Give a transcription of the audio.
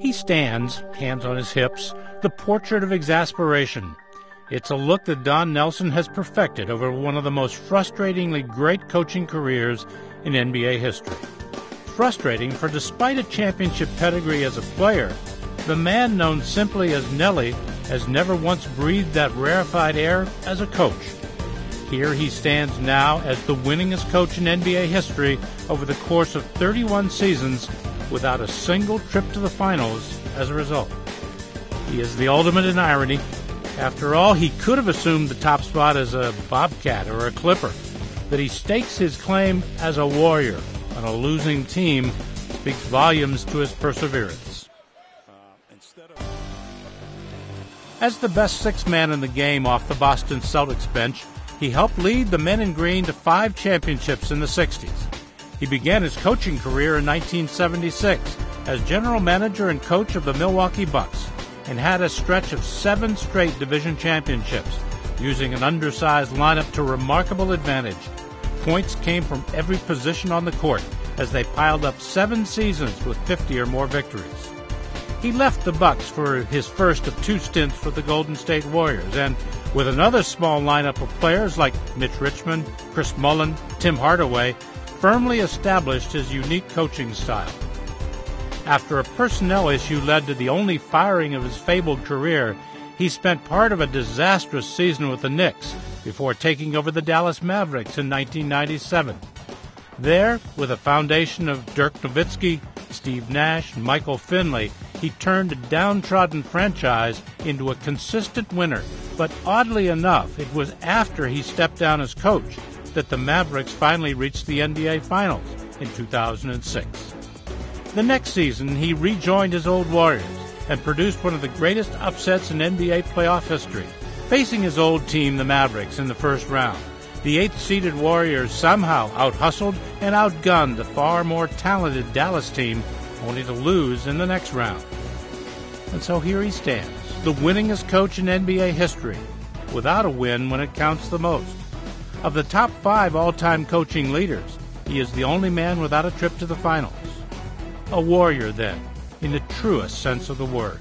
He stands, hands on his hips, the portrait of exasperation. It's a look that Don Nelson has perfected over one of the most frustratingly great coaching careers in NBA history. Frustrating, for despite a championship pedigree as a player, the man known simply as Nelly has never once breathed that rarefied air as a coach. Here he stands now as the winningest coach in NBA history over the course of 31 seasons without a single trip to the finals as a result. He is the ultimate in irony. After all, he could have assumed the top spot as a Bobcat or a Clipper. That he stakes his claim as a Warrior on a losing team speaks volumes to his perseverance. As the best sixth man in the game off the Boston Celtics bench, he helped lead the men in green to 5 championships in the 60s. He began his coaching career in 1976 as general manager and coach of the Milwaukee Bucks and had a stretch of 7 straight division championships, using an undersized lineup to remarkable advantage. Points came from every position on the court as they piled up 7 seasons with 50 or more victories. He left the Bucks for his first of 2 stints with the Golden State Warriors, and with another small lineup of players like Mitch Richmond, Chris Mullin, Tim Hardaway, firmly established his unique coaching style. After a personnel issue led to the only firing of his fabled career, he spent part of a disastrous season with the Knicks before taking over the Dallas Mavericks in 1997. There, with a foundation of Dirk Nowitzki, Steve Nash, and Michael Finley, he turned a downtrodden franchise into a consistent winner. But oddly enough, it was after he stepped down as coach that the Mavericks finally reached the NBA Finals in 2006. The next season, he rejoined his old Warriors and produced one of the greatest upsets in NBA playoff history, facing his old team, the Mavericks, in the first round. The 8th-seeded Warriors somehow out-hustled and outgunned the far more talented Dallas team, only to lose in the next round. And so here he stands, the winningest coach in NBA history, without a win when it counts the most. Of the top 5 all-time coaching leaders, he is the only man without a trip to the finals. A Warrior, then, in the truest sense of the word.